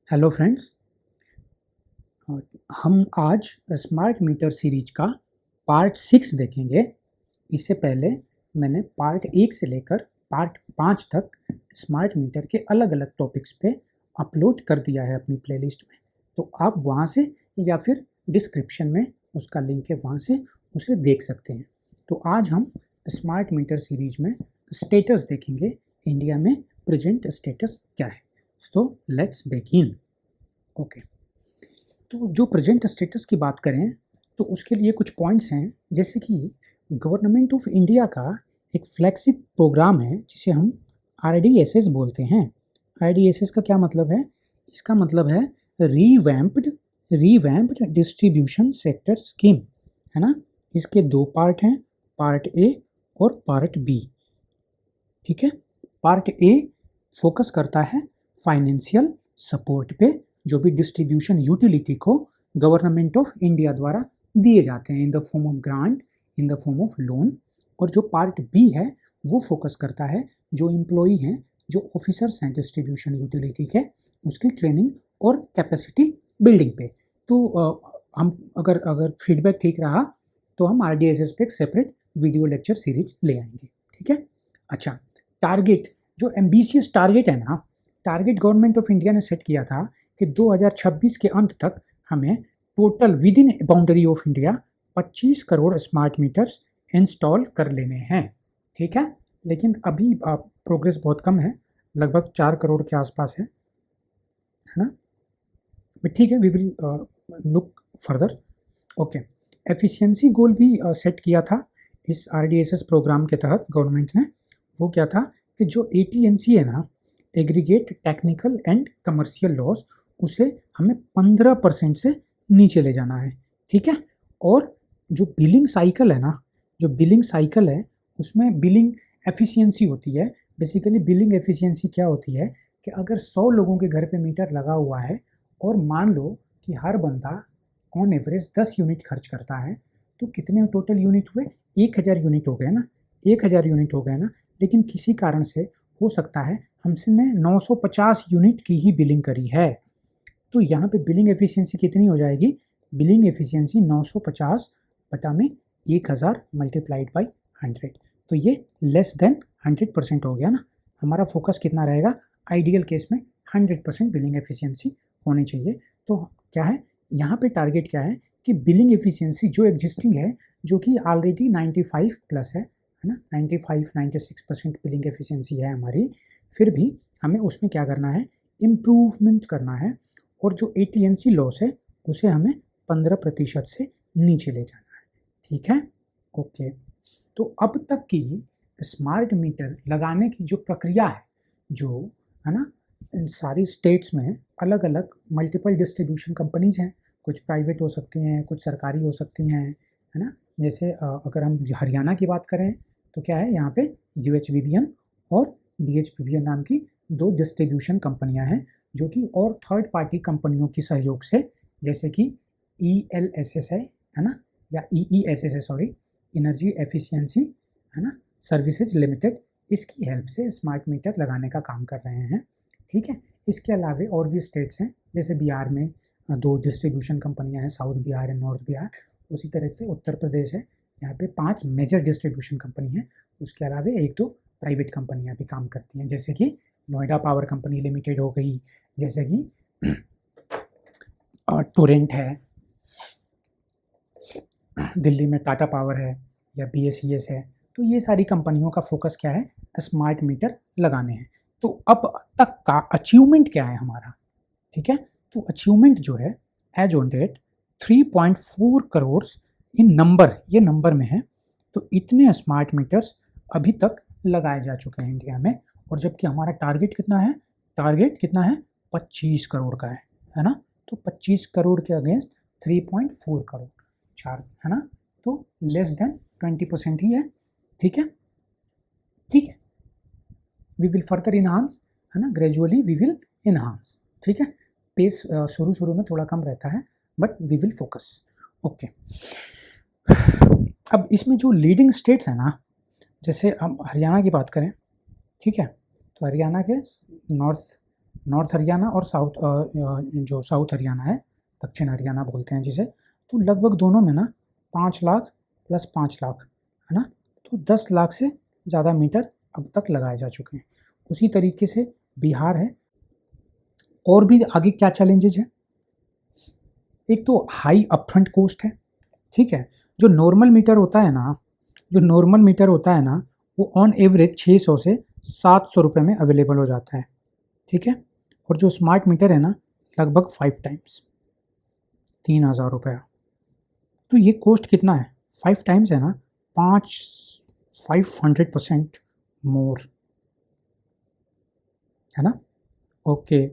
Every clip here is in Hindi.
Hello friends. हम आज स्मार्ट मीटर सीरीज का पार्ट 6 देखेंगे। इससे पहले मैंने पार्ट 1 से लेकर पार्ट 5 तक स्मार्ट मीटर के अलग अलग टॉपिक्स पे अपलोड कर दिया है अपनी प्लेलिस्ट में, तो आप वहाँ से या फिर डिस्क्रिप्शन में उसका लिंक है, वहाँ से उसे देख सकते हैं। तो आज हम स्मार्ट मीटर सीरीज में स्टेटस देखेंगे, इंडिया में प्रेजेंट स्टेटस क्या है। तो लेट्स बिगिन। ओके, तो जो प्रेजेंट स्टेटस की बात करें तो उसके लिए कुछ पॉइंट्स हैं, जैसे कि गवर्नमेंट ऑफ इंडिया का एक फ्लैगशिप प्रोग्राम है जिसे हम RDSS बोलते हैं। RDSS का क्या मतलब है? इसका मतलब है रीवैम्प्ड डिस्ट्रीब्यूशन सेक्टर स्कीम, है ना। इसके दो पार्ट हैं, पार्ट ए और पार्ट बी। ठीक है, पार्ट ए फोकस करता है फाइनेंशियल सपोर्ट पे, जो भी डिस्ट्रीब्यूशन यूटिलिटी को गवर्नमेंट ऑफ इंडिया द्वारा दिए जाते हैं in the form of grant, in the form of loan. और जो पार्ट बी है वो फोकस करता है जो एम्प्लॉई हैं, जो ऑफिसर्स हैं डिस्ट्रीब्यूशन यूटिलिटी के, उसकी ट्रेनिंग और कैपेसिटी बिल्डिंग पे। तो हम अगर फीडबैक ठीक रहा तो हम RDSS पे एक सेपरेट वीडियो लेक्चर सीरीज ले आएंगे। ठीक है। अच्छा, टारगेट, जो एम्बिशियस टारगेट है ना, टारगेट गवर्नमेंट ऑफ इंडिया ने सेट किया था कि 2026 के अंत तक हमें total with in boundary of India 25 crore smart meters install कर लेने हैं। ठीक है, लेकिन अभी प्रोग्रेस बहुत कम है, लगभग 4 करोड़ के आसपास है ना। बट ठीक है, we will look further. Okay, efficiency goal भी सेट किया था इस RDSS प्रोग्राम के तहत गवर्नमेंट ने। वो क्या था कि जो AT&C है ना, aggregate technical and commercial loss, उसे हमें 15% से नीचे ले जाना है। ठीक है, और जो बिलिंग साइकिल है ना, जो बिलिंग साइकिल है उसमें बिलिंग एफिशिएंसी होती है। बेसिकली बिलिंग एफिशिएंसी क्या होती है कि अगर 100 लोगों के घर पे मीटर लगा हुआ है और मान लो कि हर बंदा ऑन एवरेज 10 यूनिट खर्च करता है, तो कितने टोटल यूनिट हुए? 1000 यूनिट हो गए ना, 1000 यूनिट हो गए ना। लेकिन किसी कारण से हो सकता है हमसे ने 950 यूनिट की ही बिलिंग करी है, तो यहाँ पे बिलिंग एफिशिएंसी कितनी हो जाएगी? बिलिंग एफिशिएंसी 950 बटा में 1000 मल्टीप्लाइड बाई 100, तो ये लेस देन 100% हो गया ना। हमारा फोकस कितना रहेगा? आइडियल केस में 100% बिलिंग एफिशिएंसी होनी चाहिए। तो क्या है यहाँ पे टारगेट, क्या है कि बिलिंग एफिशिएंसी जो एग्जिस्टिंग है, जो कि ऑलरेडी 95 प्लस है ना, 95-96% बिलिंग एफिशिएंसी है हमारी, फिर भी हमें उसमें क्या करना है? इम्प्रूवमेंट करना है। और जो AT&C लॉस है उसे हमें 15% से नीचे ले जाना है। ठीक है, ओके। तो अब तक की स्मार्ट मीटर लगाने की जो प्रक्रिया है, जो है ना, इन सारी स्टेट्स में अलग अलग मल्टीपल डिस्ट्रीब्यूशन कंपनीज हैं, कुछ प्राइवेट हो सकती हैं, कुछ सरकारी हो सकती हैं, है ना। जैसे अगर हम हरियाणा की बात करें तो क्या है, यहाँ पे UHBBN और DHBBN नाम की 2 डिस्ट्रीब्यूशन कंपनियाँ हैं, जो कि और थर्ड पार्टी कंपनियों की सहयोग से, जैसे कि ELSS है ना, या EESS है, सॉरी, एनर्जी एफिशिएंसी है ना सर्विसेज लिमिटेड, इसकी हेल्प से स्मार्ट मीटर लगाने का काम कर रहे हैं। ठीक है, इसके अलावा और भी स्टेट्स हैं, जैसे बिहार में 2 डिस्ट्रीब्यूशन कंपनियां हैं, south Bihar and north Bihar. उसी तरह से उत्तर प्रदेश है, यहाँ पे 5 मेजर डिस्ट्रीब्यूशन कंपनी हैं। उसके अलावा 1-2 प्राइवेट कंपनियां भी काम करती हैं, जैसे कि नोएडा पावर कंपनी लिमिटेड हो गई, जैसे कि टोरेंट है, दिल्ली में टाटा पावर है, या BSES है। तो ये सारी कंपनियों का फोकस क्या है? स्मार्ट मीटर लगाने हैं। तो अब तक का अचीवमेंट क्या है हमारा? ठीक है, तो अचीवमेंट जो है as on date 3.4 crore in number, ये नंबर में है। तो इतने स्मार्ट मीटर्स अभी तक लगाए जा चुके हैं इंडिया में, और जबकि हमारा टारगेट कितना है? टारगेट कितना है? 25 करोड़ का है ना। तो 25 करोड़ के अगेंस्ट 3.4 करोड़, 4, है ना, तो लेस देन 20% ही है। ठीक है, ठीक है, वी विल फर्दर इनहांस, है ना, ग्रेजुअली वी विल इनहांस। ठीक है, पेस शुरू में थोड़ा कम रहता है, but we will focus. Okay, अब इसमें जो लीडिंग स्टेट्स हैं ना, जैसे हम हरियाणा की बात करें, ठीक है, तो हरियाणा के नॉर्थ नॉर्थ हरियाणा और जो साउथ हरियाणा है, दक्षिण हरियाणा बोलते हैं जिसे, तो लगभग दोनों में ना 5 लाख प्लस 5 लाख, है ना, तो 10 लाख से ज़्यादा मीटर अब तक लगाए जा चुके हैं। उसी तरीके से बिहार है। और भी आगे क्या चैलेंजेज है? एक तो हाई अपफ्रंट कॉस्ट है, ठीक है। जो नॉर्मल मीटर होता है ना, वो ऑन एवरेज 600 से 700 रुपये में अवेलेबल हो जाता है, ठीक है। और जो स्मार्ट मीटर है ना, लगभग 5 टाइम्स, 3000 रुपया। तो ये कॉस्ट कितना है? 5 टाइम्स है ना, 500% मोर, है ना। ओके,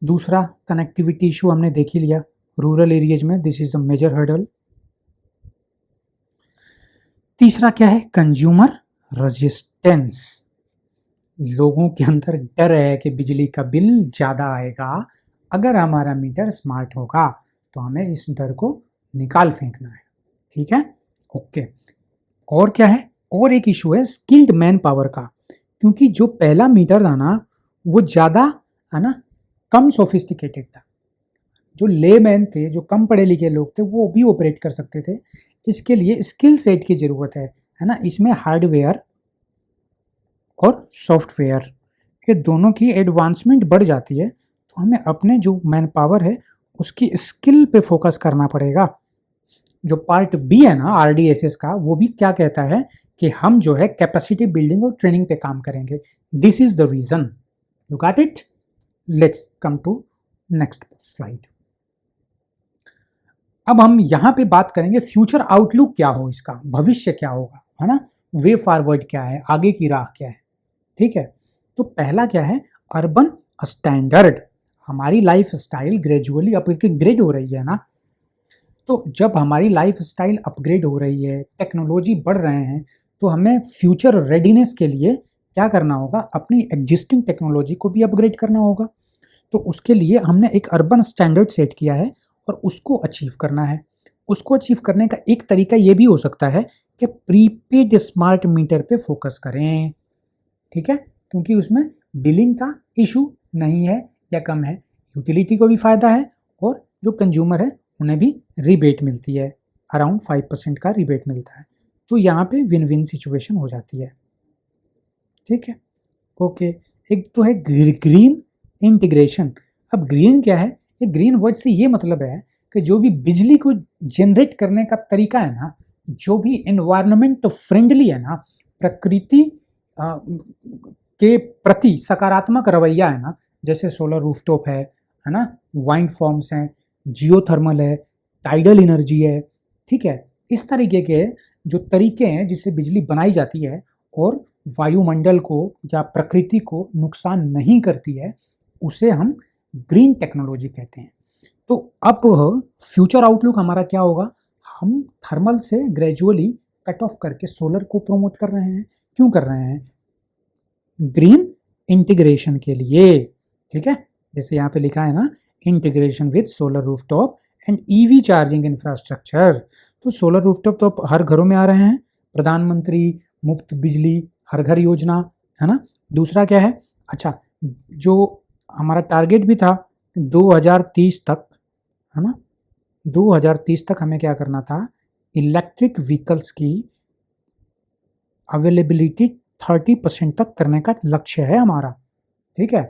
दूसरा कनेक्टिविटी इशू हमने देख ही लिया रूरल एरियाज में, this is the major hurdle. तीसरा क्या है? Consumer resistance. लोगों के अंदर डर है कि बिजली का बिल ज़्यादा आएगा, अगर हमारा मीटर स्मार्ट होगा तो हमें इस डर को निकाल फेंकना है, ठीक है। ओके, और क्या है? और एक इशू है स्किल्ड मैन पावर का, क्योंकि जो पहला मीटर था ना, वो ज़्यादा, है ना, कम सोफिस्टिकेटेड था। जो लेमैन थे, जो कम पढ़े लिखे लोग थे, वो भी ऑपरेट कर सकते थे। इसके लिए स्किल सेट की ज़रूरत है ना। इसमें हार्डवेयर और सॉफ्टवेयर, ये दोनों की एडवांसमेंट बढ़ जाती है, तो हमें अपने जो मैन पावर है उसकी स्किल पे फोकस करना पड़ेगा। जो पार्ट बी है ना RDSS का, वो भी क्या कहता है कि हम जो है कैपेसिटी बिल्डिंग और ट्रेनिंग पे काम करेंगे। This is the reason, you got it. Let's come to next slide. अब हम यहाँ पे बात करेंगे फ्यूचर आउटलुक क्या हो, इसका भविष्य क्या होगा, है ना, वे फॉरवर्ड क्या है, आगे की राह क्या है, ठीक है। तो पहला क्या है? Urban standard. हमारी लाइफ स्टाइल ग्रेजुअली अपग्रेड हो रही है ना, तो जब हमारी लाइफ स्टाइल अपग्रेड हो रही है, टेक्नोलॉजी बढ़ रहे हैं, तो हमें फ्यूचर रेडीनेस के लिए क्या करना होगा? अपनी एग्जिस्टिंग टेक्नोलॉजी को भी अपग्रेड करना होगा। तो उसके लिए हमने एक अर्बन स्टैंडर्ड सेट किया है और उसको अचीव करना है। उसको अचीव करने का एक तरीका ये भी हो सकता है कि प्रीपेड स्मार्ट मीटर पे फोकस करें, ठीक है, क्योंकि उसमें बिलिंग का इशू नहीं है या कम है, यूटिलिटी को भी फ़ायदा है और जो कंज्यूमर है उन्हें भी रिबेट मिलती है, अराउंड 5% का रिबेट मिलता है। तो यहाँ पे विन विन सिचुएशन हो जाती है, ठीक है। ओके, एक तो है ग्रीन इंटीग्रेशन। अब ग्रीन क्या है? ये ग्रीन वर्ड से ये मतलब है कि जो भी बिजली को जनरेट करने का तरीका है ना, जो भी एनवायरनमेंट फ्रेंडली है ना, प्रकृति के प्रति सकारात्मक रवैया है ना, जैसे सोलर रूफटॉप है ना, वाइंड फॉर्म्स हैं, जियोथर्मल है, टाइडल एनर्जी है, ठीक है। इस तरीके के जो तरीके हैं जिससे बिजली बनाई जाती है और वायुमंडल को या प्रकृति को नुकसान नहीं करती है, उसे हम ग्रीन टेक्नोलॉजी कहते हैं। तो अब फ्यूचर आउटलुक हमारा क्या होगा? हम थर्मल से ग्रेजुअली कट ऑफ करके सोलर को प्रमोट कर रहे हैं। क्यों कर रहे हैं? ग्रीन इंटीग्रेशन के लिए, ठीक है। जैसे यहाँ पे लिखा है ना, integration with solar rooftop and EV charging infrastructure. तो सोलर रूफटॉप तो हर घरों में आ रहे हैं, प्रधानमंत्री मुफ्त बिजली हर घर योजना, है ना। दूसरा क्या है? अच्छा, जो हमारा टारगेट भी था 2030 तक, है ना, 2030 तक हमें क्या करना था? इलेक्ट्रिक व्हीकल्स की अवेलेबिलिटी 30% तक करने का लक्ष्य है हमारा, ठीक है।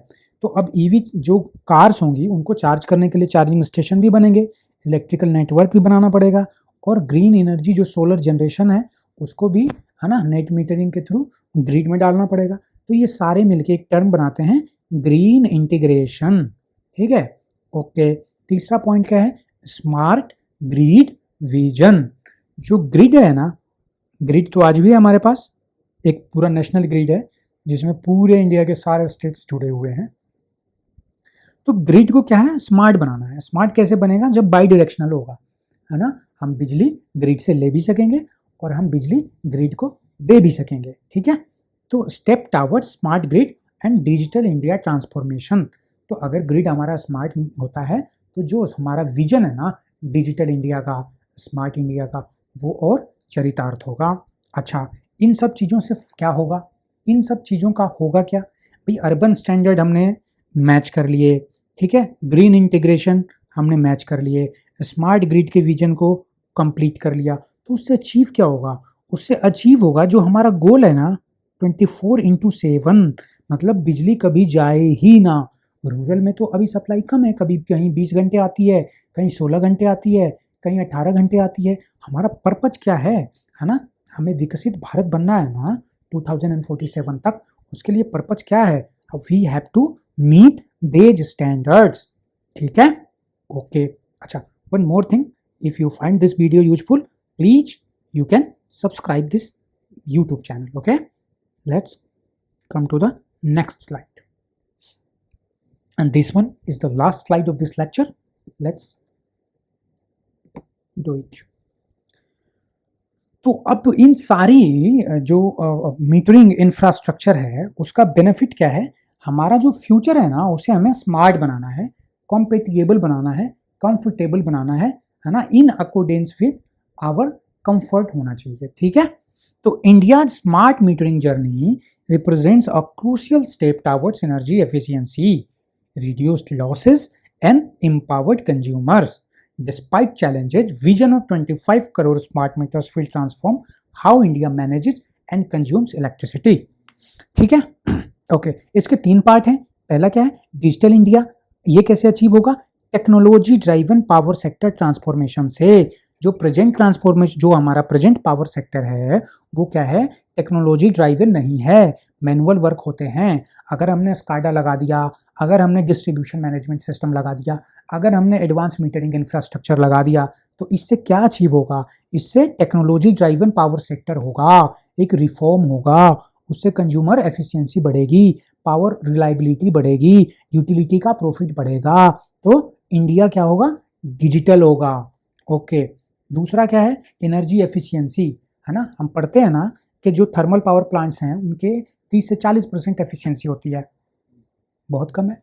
तो अब ईवी जो कार्स होंगी उनको चार्ज करने के लिए चार्जिंग स्टेशन भी बनेंगे, इलेक्ट्रिकल नेटवर्क भी बनाना पड़ेगा, और ग्रीन एनर्जी जो सोलर जनरेशन है उसको भी, है ना, नेट मीटरिंग के थ्रू ग्रिड में डालना पड़ेगा। तो ये सारे मिलके एक टर्म बनाते हैं ग्रीन इंटीग्रेशन, ठीक है। ओके, तीसरा पॉइंट क्या है? Smart grid vision. जो ग्रिड है ना, ग्रिड तो आज भी है हमारे पास, एक पूरा नेशनल ग्रिड है जिसमें पूरे इंडिया के सारे स्टेट्स जुड़े हुए हैं। तो ग्रिड को क्या है? स्मार्ट बनाना है। स्मार्ट कैसे बनेगा? जब बाई डायरेक्शनल होगा, है ना, हम बिजली ग्रिड से ले भी सकेंगे और हम बिजली ग्रिड को दे भी सकेंगे, ठीक है। तो step toward smart grid and digital India transformation. तो अगर ग्रिड हमारा स्मार्ट होता है तो जो हमारा विजन है ना डिजिटल इंडिया का, स्मार्ट इंडिया का, वो और चरितार्थ होगा। अच्छा, इन सब चीज़ों से क्या होगा? इन सब चीज़ों का होगा क्या भाई? अर्बन स्टैंडर्ड हमने मैच कर लिए, ठीक है। ग्रीन इंटीग्रेशन हमने मैच कर लिए, स्मार्ट ग्रिड के विजन को कंप्लीट कर लिया। तो उससे अचीव क्या होगा? उससे अचीव होगा जो हमारा गोल है ना 24/7, मतलब बिजली कभी जाए ही ना। रूरल में तो अभी सप्लाई कम है, कभी कहीं 20 घंटे आती है, कहीं 16 घंटे आती है, कहीं 18 घंटे आती है। हमारा पर्पज क्या है ना? हमें विकसित भारत बनना है ना 2047 तक। उसके लिए पर्पज क्या है? वी हैव टू मीट देज स्टैंडर्ड्स, ठीक है। ओके, अच्छा, one more thing, if you find this video useful, please you can subscribe this YouTube channel. Okay, let's come to the next slide, and this one is the last slide of this lecture. Let's do it. तो अब इन सारी जो मीटरिंग इंफ्रास्ट्रक्चर है उसका बेनिफिट क्या है? हमारा जो फ्यूचर है ना उसे हमें स्मार्ट बनाना है, कॉम्पेटिबल बनाना है, कंफर्टेबल बनाना है ना, in accordance with our comfort होना चाहिए, ठीक है। तो India smart metering journey represents a crucial step towards energy efficiency, reduced losses and empowered consumers. Despite challenges, vision of 25 crore smart meters will transform how India manages and consumes electricity. ठीक है, ओके। इसके 3 पार्ट हैं। पहला क्या है? Digital India. ये कैसे अचीव होगा? Technology driven power sector transformation से। जो प्रेजेंट ट्रांसफॉर्मेशन, जो हमारा प्रेजेंट पावर सेक्टर है वो क्या है? टेक्नोलॉजी ड्राइवन नहीं है, मैनुअल वर्क होते हैं। अगर हमने स्काडा लगा दिया, अगर हमने डिस्ट्रीब्यूशन मैनेजमेंट सिस्टम लगा दिया, अगर हमने एडवांस मीटरिंग इंफ्रास्ट्रक्चर लगा दिया, तो इससे क्या अचीव होगा? इससे टेक्नोलॉजी ड्राइवन पावर सेक्टर होगा, एक रिफॉर्म होगा, उससे कंज्यूमर एफिशिएंसी बढ़ेगी, पावर रिलायबिलिटी बढ़ेगी, यूटिलिटी का प्रॉफिट बढ़ेगा। तो इंडिया क्या होगा? डिजिटल होगा। ओके, दूसरा क्या है? एनर्जी एफिशिएंसी, है ना। हम पढ़ते हैं ना कि जो थर्मल पावर प्लांट्स हैं उनके 30 से 40% एफिशिएंसी होती है, बहुत कम है।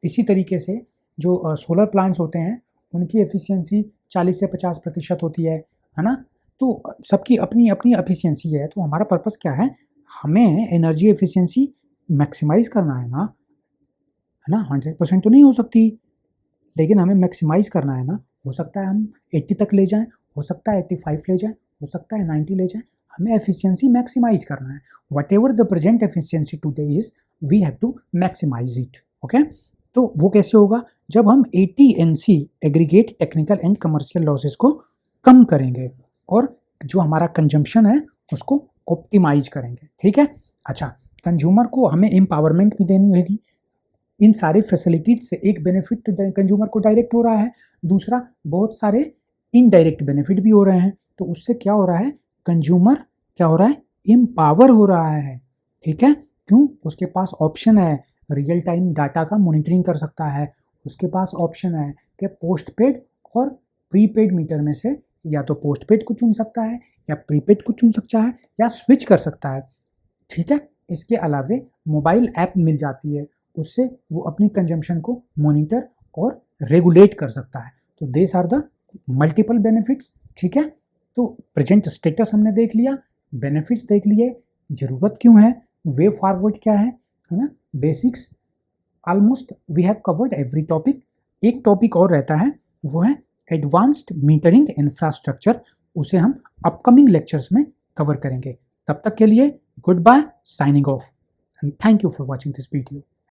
इसी तरीके से जो सोलर प्लांट्स होते हैं उनकी एफिशिएंसी 40 से 50% होती है ना। तो सबकी अपनी अपनी एफिशिएंसी है। तो हमारा पर्पस क्या है? हमें एनर्जी एफिशिएंसी मैक्सिमाइज करना है ना, 100% तो नहीं हो सकती, लेकिन हमें मैक्सिमाइज करना है ना। हो सकता है हम 80 तक ले जाएं, हो सकता है 85 ले जाएं, हो सकता है 90 ले जाएं। हमें एफिशिएंसी मैक्सिमाइज करना है। Whatever the present efficiency today is, we have to maximize it. Okay, तो वो कैसे होगा? जब हम AT&C aggregate technical and commercial losses को कम करेंगे और जो हमारा कंजम्पशन है उसको ऑप्टिमाइज करेंगे, ठीक है। अच्छा, कंज्यूमर को हमें एम्पावरमेंट भी देनी होगी। इन सारे फैसिलिटीज से एक बेनिफिट कंज्यूमर को डायरेक्ट हो रहा है, दूसरा बहुत सारे इनडायरेक्ट बेनिफिट भी हो रहे हैं। तो उससे क्या हो रहा है? कंज्यूमर क्या हो रहा है? एम्पावर हो रहा है, ठीक है। क्यों? उसके पास ऑप्शन है, रियल टाइम डाटा का मॉनिटरिंग कर सकता है। उसके पास ऑप्शन है कि पोस्टपेड और प्रीपेड मीटर में से या तो पोस्टपेड को चुन सकता है या प्रीपेड को चुन सकता है या स्विच कर सकता है, ठीक है। इसके अलावे मोबाइल ऐप मिल जाती है, उससे वो अपनी कंजम्पशन को मॉनिटर और रेगुलेट कर सकता है। तो this are the multiple benefits, ठीक है। तो प्रेजेंट स्टेटस हमने देख लिया, बेनिफिट्स देख लिए, ज़रूरत क्यों है, वे फॉरवर्ड क्या है ना, basics. Almost we have covered every topic. एक टॉपिक और रहता है, वो है एडवांस्ड मीटरिंग इंफ्रास्ट्रक्चर। उसे हम अपकमिंग लेक्चर्स में कवर करेंगे। तब तक के लिए good bye, signing off, and thank you for watching this video.